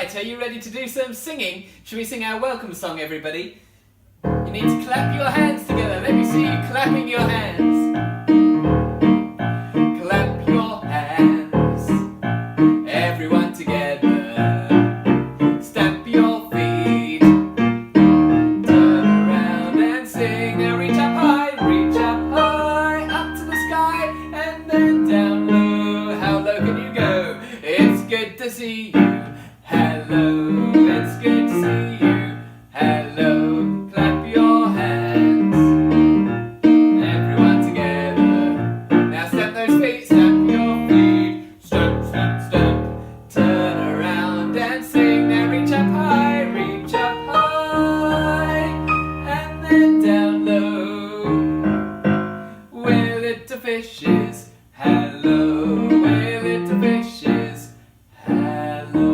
Right, are you ready to do some singing? Should we sing our welcome song, everybody? You need to clap your hands together. Let me see you clapping your hands. Clap your hands. Everyone together. Stamp your feet. Turn around and sing. Now reach up high, up to the sky, and then down low. How low can you go? It's good to see you. Hello, it's good to see you. Hello, clap your hands. Everyone together. Now stamp those feet, stamp your feet. Stamp, stamp, stamp. Turn around and sing. Now reach up high, and then down low. We're little fishes. Hello, we're little fishes. Hello.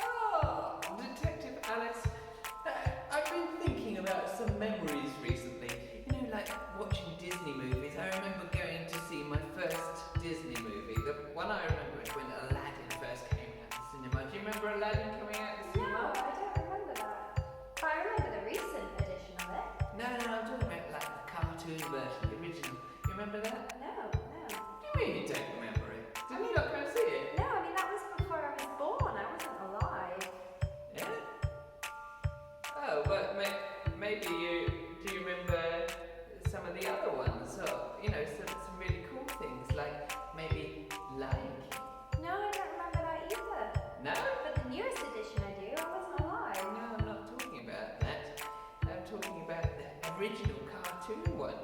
Oh, Detective Alice, I've been thinking about some memories recently. You know, like watching Disney movies. I remember going to see my first Disney movie. The one I remember is when Aladdin first came out of the cinema. Do you remember Aladdin coming out of the cinema? No, I don't remember that. But I remember the recent edition of it. No, I'm talking about like the cartoon version, the original. You remember that? No. What do you mean you don't remember it? Did you not go see it? No, I mean that was before I was born. I wasn't alive. Yeah? Oh, but maybe do you remember some of the other ones? Or, you know, some really cool things, like maybe Lion King. No, I don't remember that either. No? But the newest edition I do. I wasn't alive. No, I'm not talking about that. I'm talking about the original cartoon one.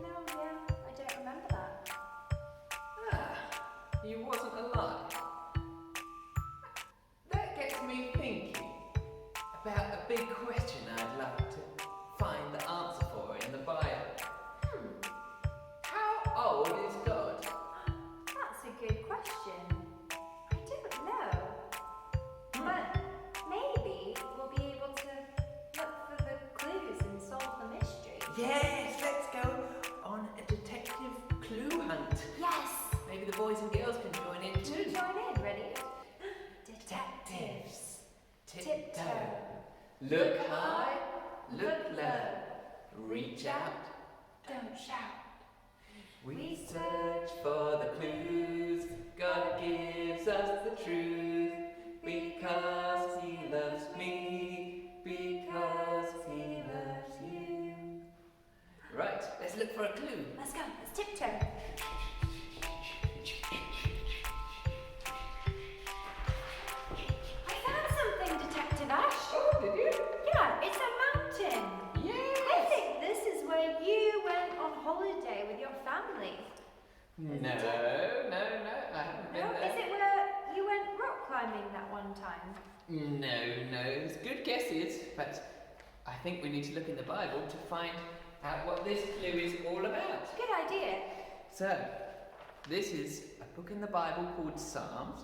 No, yeah, I don't remember that. Ah, you wasn't alive. That gets me thinking about a big question I'd like to find the answer for in the Bible. How old is God? That's a good question. I don't know. But maybe we'll be able to look for the clues and solve the mystery. Yes, let's go on a detective clue hunt. Yes! Maybe the boys and girls can join in Can you too. join in? Ready? Detectives. Tiptoe. Look high, look low. Reach out, Don't shout. we search for the clues. God gives us the truth. Because He loves me. Because He loves you. Right, let's look for a clue. Let's go. Let's tiptoe. I found something, Detective Ash. Oh, did you? Yeah, it's a mountain. I Yes. think this is where you went on holiday with your family. No, I haven't been No, there. is it where you went rock climbing that one time? No, it's good guesses, but I think we need to look in the Bible to find out what this clue is all about. Good idea. So, this is a book in the Bible called Psalms,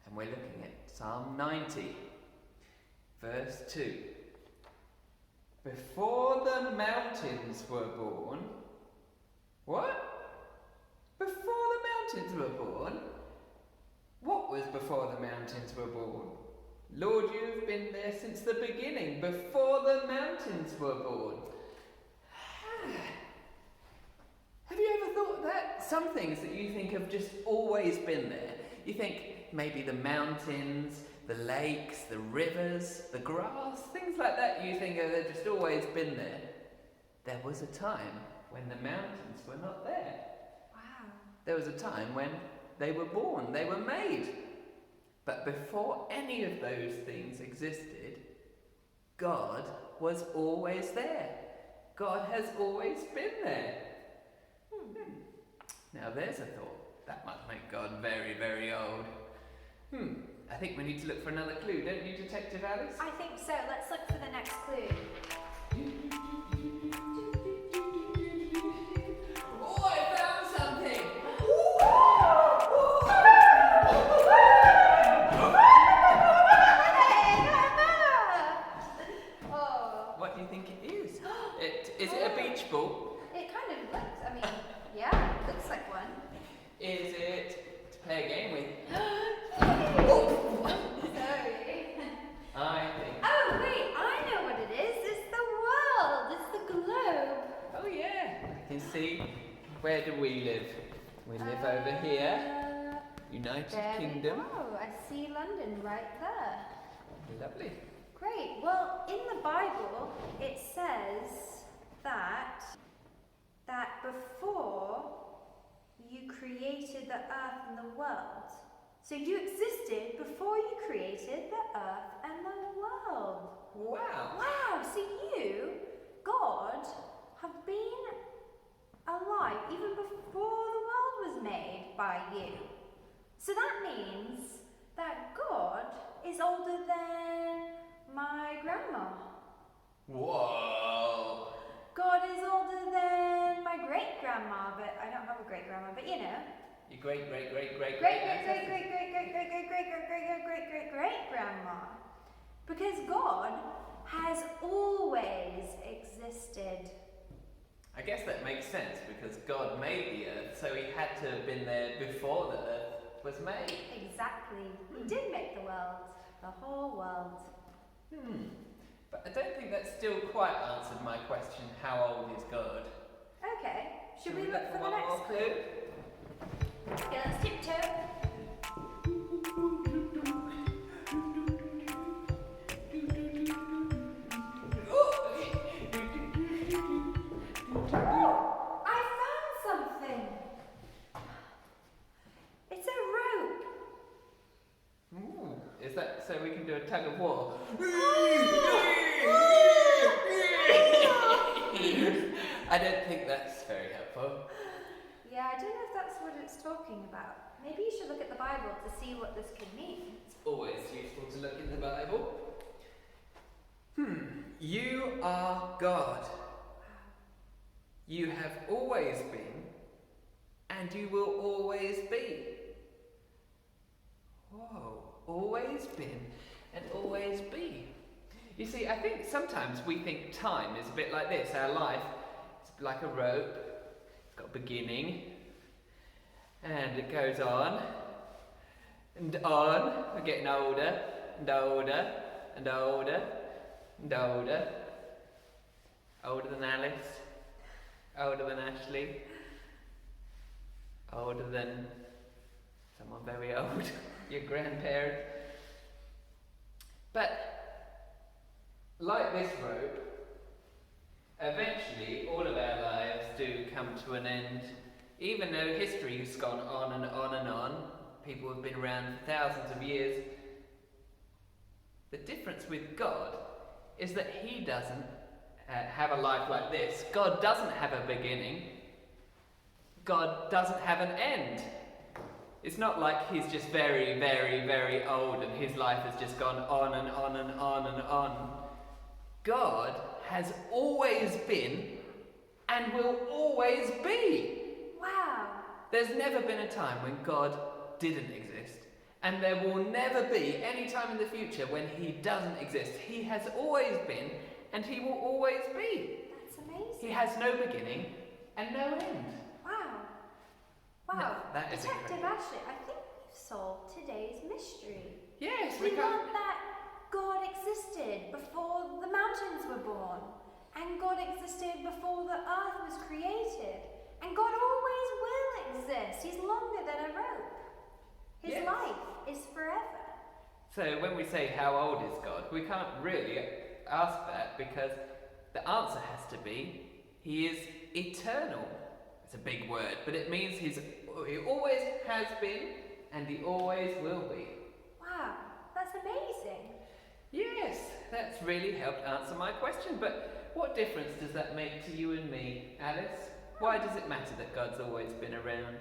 and we're looking at Psalm 90, verse 2. Before the mountains were born. What? Before the mountains were born? What was before the mountains were born? Lord, you've been there since the beginning, before the mountains were born. Have you ever thought that? Some things that you think have just always been there. You think maybe the mountains, the lakes, the rivers, the grass, things like that, you think they've just always been there. There was a time when the mountains were not there. Wow. There was a time when they were born, they were made. But before any of those things existed, God was always there. God has always been there. Now there's a thought. That must make God very, very old. I think we need to look for another clue, don't you, Detective Alice? I think so. Let's look for the next clue. Oh, I found something! Oh. What do you think it is? Is it a beach ball? It kind of looks, I mean, yeah, it looks like one. Is it where do we live? We live over here, United There Kingdom. we go. I see London right there. Lovely. Great. Well, in the Bible, it says that before you created the earth and the world. So you existed before you created the earth and the world. Wow. Wow, so you, God, have been alive even before the world was made by you. So that means that God is older than my grandma. Whoa. God is older than my great grandma, but I don't have a great grandma, but you know. Your great Grandma. Because God has always existed. I guess that makes sense because God made the earth, so he had to have been there before the earth was made. Exactly. He did make the world, the whole world. But I don't think that still quite answered my question, how old is God? Okay, should we look for the one more next clue? Okay, let's tiptoe. I found something. It's a rope. Ooh, is that so we can do a tug of war? I don't think that's very helpful. Yeah, I don't know if that's what it's talking about. Maybe you should look at the Bible to see what this could mean. It's always useful to look in the Bible. You are God. You have always been, and you will always be. Whoa, always been and always be. You see, I think sometimes we think time is a bit like this. Our life is like a rope. It's got a beginning, and it goes on, and on. We're getting older, and older, and older, and older. Older than Alice. Older than Ashley. Older than someone very old. Your grandparent. But like this rope, eventually all of our lives do come to an end. Even though history has gone on and on and on, people have been around for thousands of years. The difference with God is that he doesn't have a life like this. God doesn't have a beginning. God doesn't have an end. It's not like he's just very, very, very old and his life has just gone on and on and on and on. God has always been and will always be. Wow. There's never been a time when God didn't exist. And there will never be any time in the future when he doesn't exist. He has always been and he will always be. That's amazing. He has no beginning and no end. Wow. Wow. No, that is Detective incredible. Ashley, I think we've solved today's mystery. Yes, We learned that God existed before the mountains were born. And God existed before the earth was created. And God always will exist. He's longer than a rope. His Yes. life is forever. So when we say how old is God, we can't really ask that because the answer has to be he is eternal. It's a big word, but it means he always has been and he always will be. Wow, that's amazing. Yes, that's really helped answer my question, but what difference does that make to you and me, Alice? Why does it matter that God's always been around?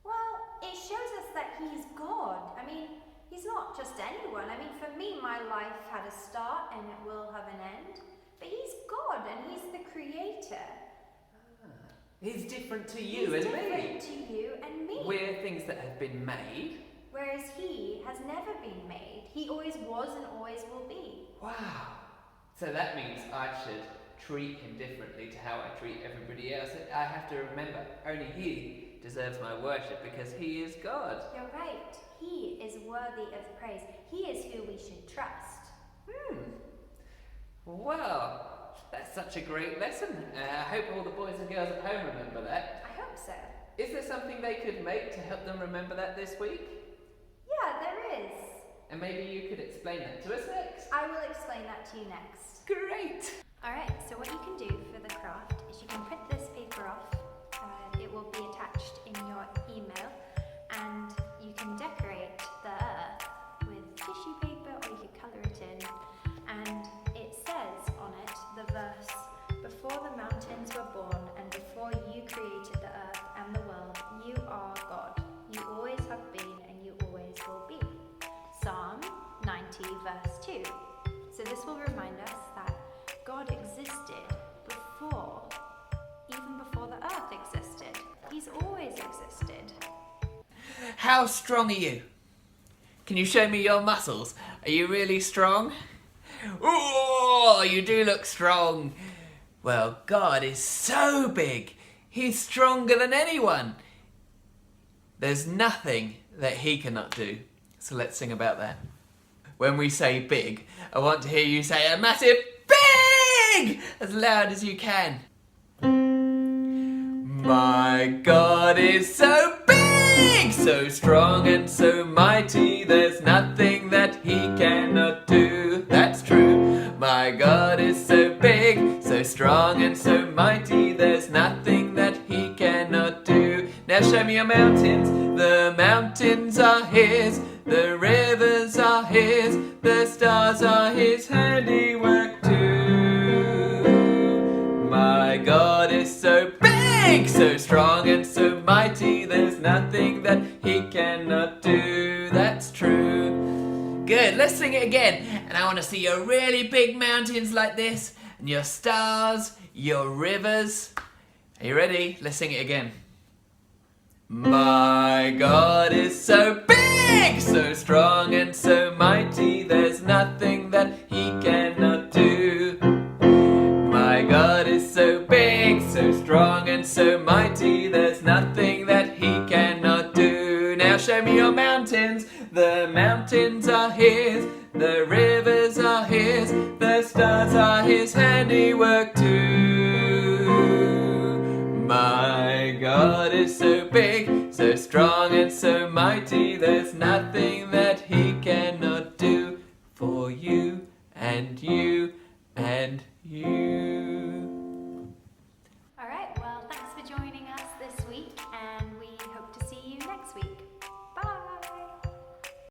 Well, it shows us that he's God. I mean, he's not just anyone. I mean, for me, my life had a start and it will have an end. But he's God and he's the creator. He's different to you and He's me. different to you and me. We're things that have been made. Whereas he has never been made. He always was and always will be. Wow. So that means I should treat him differently to how I treat everybody else. I have to remember, only he deserves my worship because he is God. You're right. He is worthy of praise. He is who we should trust. Well, that's such a great lesson. I hope all the boys and girls at home remember that. I hope so. Is there something they could make to help them remember that this week? Yeah, there is. And maybe you could explain that to us next. I will explain that to you next. Great! Alright, so what you can do for the craft is you can print this paper off. It will be attached in your email, and you can decorate the earth with tissue paper, or you could colour it in. And it says on it the verse, "Before the mountains were born and before you created the earth and the world, you are God. You always have been and you always will be." Psalm 90 verse 2. So this will remind us that God existed even before the earth existed. He's always existed. How strong are you? Can you show me your muscles? Are you really strong? Oh, you do look strong. Well, God is so big. He's stronger than anyone. There's nothing that he cannot do. So let's sing about that. When we say big, I want to hear you say a massive big as loud as you can. My God is so big, so strong and so mighty, there's nothing that he cannot do. That's true. My God is so big, so strong and so mighty, there's nothing that he cannot do. Now show me your mountains. The mountains are his, the rivers are his, the stars are his handiwork too. My God is so big, so strong and so mighty, there's nothing that he cannot do. That's true. Good, let's sing it again. And I want to see your really big mountains like this, and your stars, your rivers. Are you ready? Let's sing it again. My God is so big, so strong and so mighty, there's nothing that he cannot do. My God is so big, so strong and so mighty, there's nothing that he cannot do. Now show me your mountains. The mountains are his, the rivers are his, the stars are his handiwork too. My God is so big, so strong and so mighty, there's nothing that he